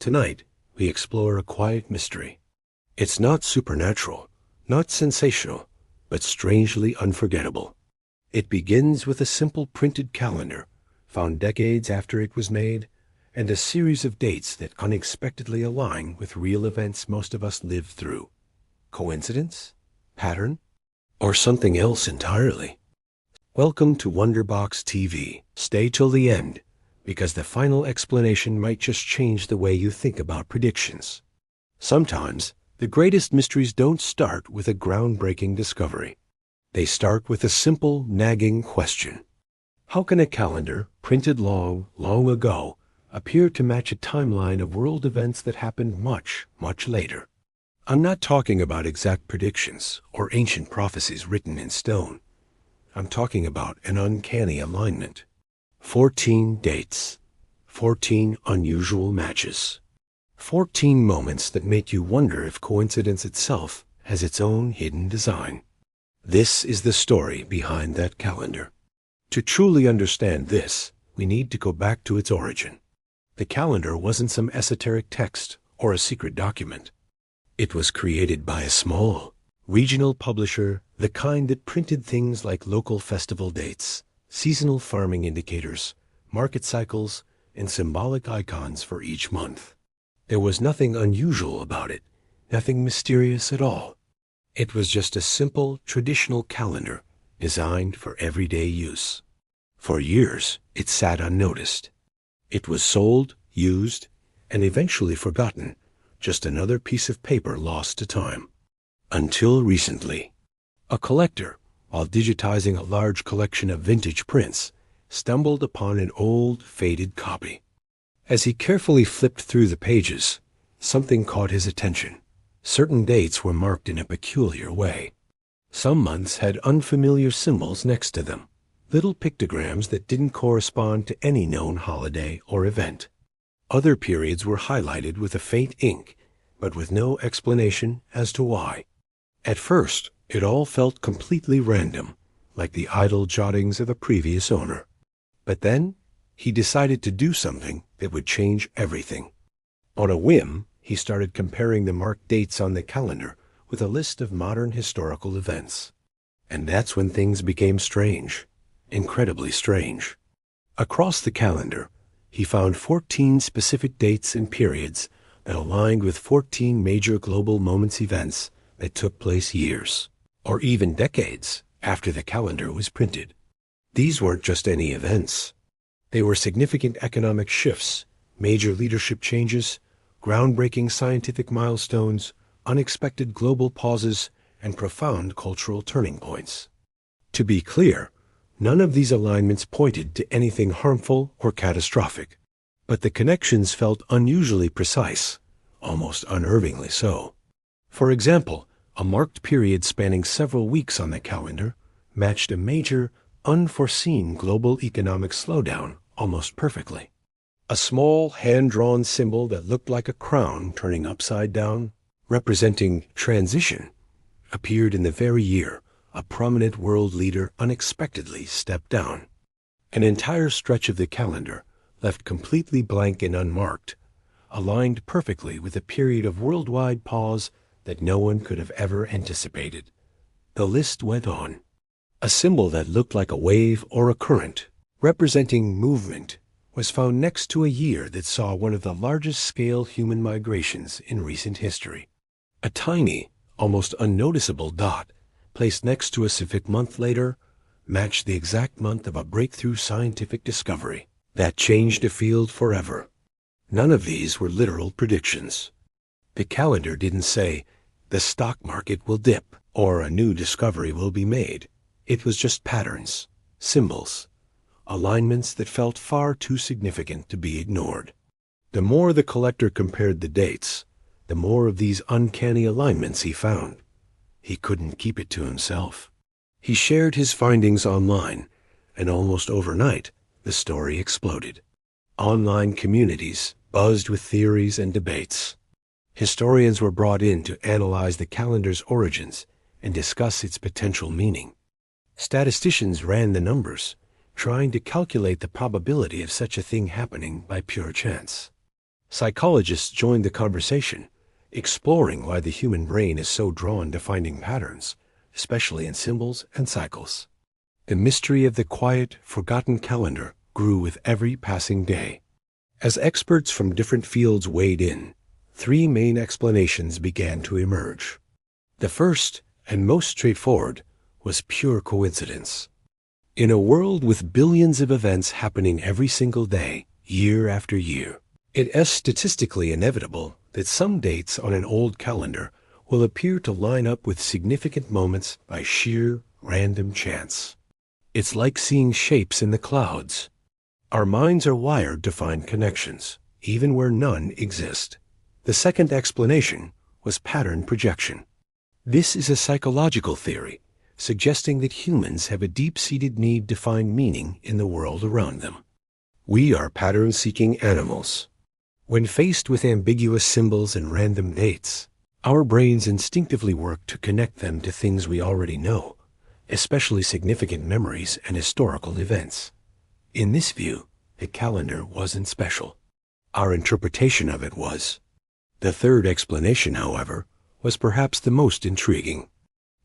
Tonight, we explore a quiet mystery. It's not supernatural, not sensational, but strangely unforgettable. It begins with a simple printed calendar, found decades after it was made, and a series of dates that unexpectedly align with real events most of us live through. Coincidence? Pattern? Or something else entirely? Welcome to WonderBox TV. Stay till the end, because the final explanation might just change the way you think about predictions. Sometimes, the greatest mysteries don't start with a groundbreaking discovery. They start with a simple, nagging question. How can a calendar, printed long, long ago, appear to match a timeline of world events that happened much, much later? I'm not talking about exact predictions or ancient prophecies written in stone. I'm talking about an uncanny alignment. 14 dates, 14 unusual matches, 14 moments that make you wonder if coincidence itself has its own hidden design. This is the story behind that calendar. To truly understand this, we need to go back to its origin. The calendar wasn't some esoteric text or a secret document. It was created by a small, regional publisher, the kind that printed things like local festival dates, seasonal farming indicators, market cycles, and symbolic icons for each month. There was nothing unusual about it, nothing mysterious at all. It was just a simple, traditional calendar designed for everyday use. For years, it sat unnoticed. It was sold, used, and eventually forgotten, just another piece of paper lost to time. Until recently, a collector, while digitizing a large collection of vintage prints, stumbled upon an old, faded copy. As he carefully flipped through the pages, something caught his attention. Certain dates were marked in a peculiar way. Some months had unfamiliar symbols next to them, little pictograms that didn't correspond to any known holiday or event. Other periods were highlighted with a faint ink, but with no explanation as to why. At first, it all felt completely random, like the idle jottings of a previous owner. But then, he decided to do something that would change everything. On a whim, he started comparing the marked dates on the calendar with a list of modern historical events. And that's when things became strange, incredibly strange. Across the calendar, he found 14 specific dates and periods that aligned with 14 major global moments events that took place years, or even decades, after the calendar was printed. These weren't just any events. They were significant economic shifts, major leadership changes, groundbreaking scientific milestones, unexpected global pauses, and profound cultural turning points. To be clear, none of these alignments pointed to anything harmful or catastrophic, but the connections felt unusually precise, almost unnervingly so. For example, a marked period spanning several weeks on the calendar matched a major, unforeseen global economic slowdown almost perfectly. A small, hand-drawn symbol that looked like a crown turning upside down, representing transition, appeared in the very year a prominent world leader unexpectedly stepped down. An entire stretch of the calendar, left completely blank and unmarked, aligned perfectly with a period of worldwide pause that no one could have ever anticipated. The list went on. A symbol that looked like a wave or a current, representing movement, was found next to a year that saw one of the largest-scale human migrations in recent history. A tiny, almost unnoticeable dot, placed next to a specific month later, matched the exact month of a breakthrough scientific discovery that changed the field forever. None of these were literal predictions. The calendar didn't say, the stock market will dip, or a new discovery will be made. It was just patterns, symbols, alignments that felt far too significant to be ignored. The more the collector compared the dates, the more of these uncanny alignments he found. He couldn't keep it to himself. He shared his findings online, and almost overnight, the story exploded. Online communities buzzed with theories and debates. Historians were brought in to analyze the calendar's origins and discuss its potential meaning. Statisticians ran the numbers, trying to calculate the probability of such a thing happening by pure chance. Psychologists joined the conversation, exploring why the human brain is so drawn to finding patterns, especially in symbols and cycles. The mystery of the quiet, forgotten calendar grew with every passing day. As experts from different fields weighed in, three main explanations began to emerge. The first, and most straightforward, was pure coincidence. In a world with billions of events happening every single day, year after year, it is statistically inevitable that some dates on an old calendar will appear to line up with significant moments by sheer random chance. It's like seeing shapes in the clouds. Our minds are wired to find connections, even where none exist. The second explanation was pattern projection. This is a psychological theory suggesting that humans have a deep-seated need to find meaning in the world around them. We are pattern-seeking animals. When faced with ambiguous symbols and random dates, our brains instinctively work to connect them to things we already know, especially significant memories and historical events. In this view, the calendar wasn't special. Our interpretation of it was. The third explanation, however, was perhaps the most intriguing.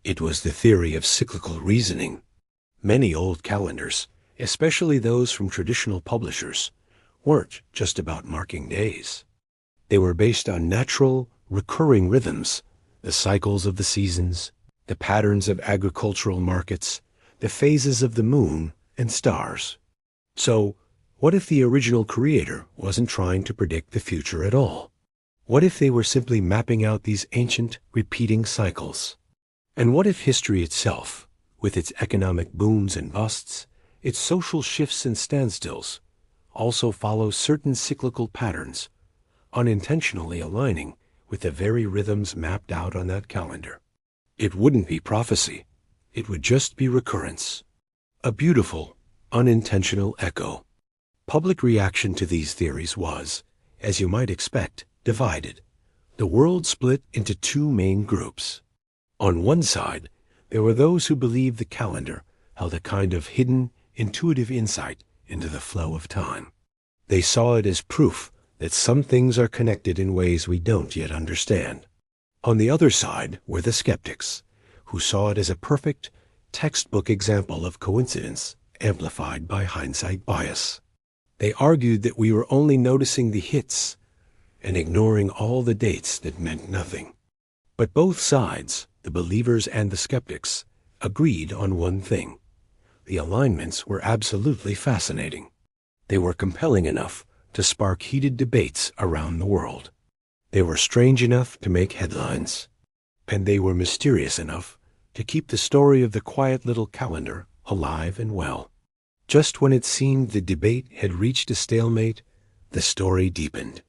It was the theory of cyclical reasoning. Many old calendars, especially those from traditional publishers, weren't just about marking days. They were based on natural, recurring rhythms, the cycles of the seasons, the patterns of agricultural markets, the phases of the moon and stars. So, what if the original creator wasn't trying to predict the future at all? What if they were simply mapping out these ancient, repeating cycles? And what if history itself, with its economic booms and busts, its social shifts and standstills, also follows certain cyclical patterns, unintentionally aligning with the very rhythms mapped out on that calendar? It wouldn't be prophecy. It would just be recurrence. A beautiful, unintentional echo. Public reaction to these theories was, as you might expect, divided. The world split into two main groups. On one side, there were those who believed the calendar held a kind of hidden, intuitive insight into the flow of time. They saw it as proof that some things are connected in ways we don't yet understand. On the other side were the skeptics, who saw it as a perfect, textbook example of coincidence amplified by hindsight bias. They argued that we were only noticing the hits and ignoring all the dates that meant nothing. But both sides, the believers and the skeptics, agreed on one thing. The alignments were absolutely fascinating. They were compelling enough to spark heated debates around the world. They were strange enough to make headlines. And they were mysterious enough to keep the story of the quiet little calendar alive and well. Just when it seemed the debate had reached a stalemate, the story deepened.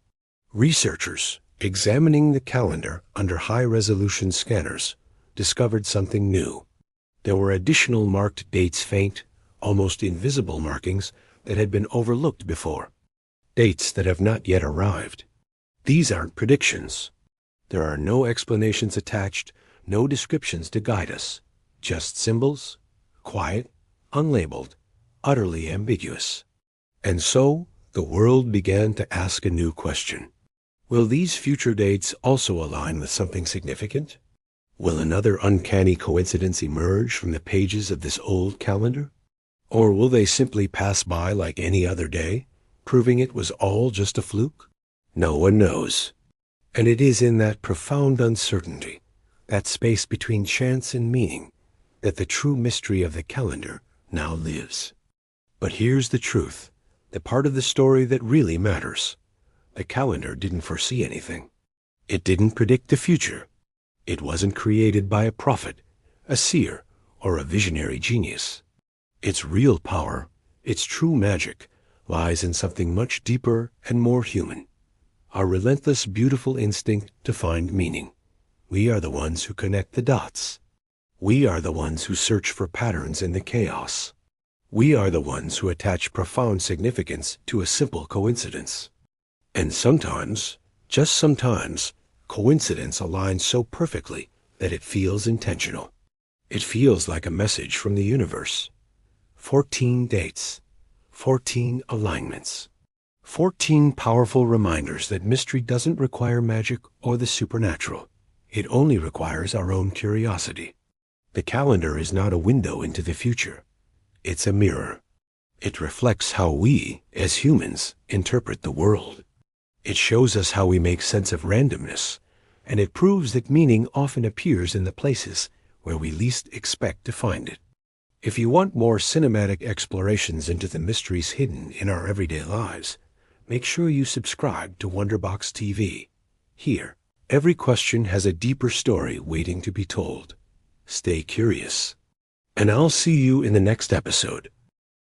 Researchers, examining the calendar under high-resolution scanners, discovered something new. There were additional marked dates, faint, almost invisible markings that had been overlooked before. Dates that have not yet arrived. These aren't predictions. There are no explanations attached, no descriptions to guide us. Just symbols, quiet, unlabeled, utterly ambiguous. And so, the world began to ask a new question. Will these future dates also align with something significant? Will another uncanny coincidence emerge from the pages of this old calendar? Or will they simply pass by like any other day, proving it was all just a fluke? No one knows. And it is in that profound uncertainty, that space between chance and meaning, that the true mystery of the calendar now lives. But here's the truth, the part of the story that really matters. The calendar didn't foresee anything. It didn't predict the future. It wasn't created by a prophet, a seer, or a visionary genius. Its real power, its true magic, lies in something much deeper and more human. Our relentless, beautiful instinct to find meaning. We are the ones who connect the dots. We are the ones who search for patterns in the chaos. We are the ones who attach profound significance to a simple coincidence. And sometimes, just sometimes, coincidence aligns so perfectly that it feels intentional. It feels like a message from the universe. 14 dates, 14 alignments, 14 powerful reminders that mystery doesn't require magic or the supernatural. It only requires our own curiosity. The calendar is not a window into the future. It's a mirror. It reflects how we, as humans, interpret the world. It shows us how we make sense of randomness, and it proves that meaning often appears in the places where we least expect to find it. If you want more cinematic explorations into the mysteries hidden in our everyday lives, make sure you subscribe to WonderBox TV. Here, every question has a deeper story waiting to be told. Stay curious. And I'll see you in the next episode.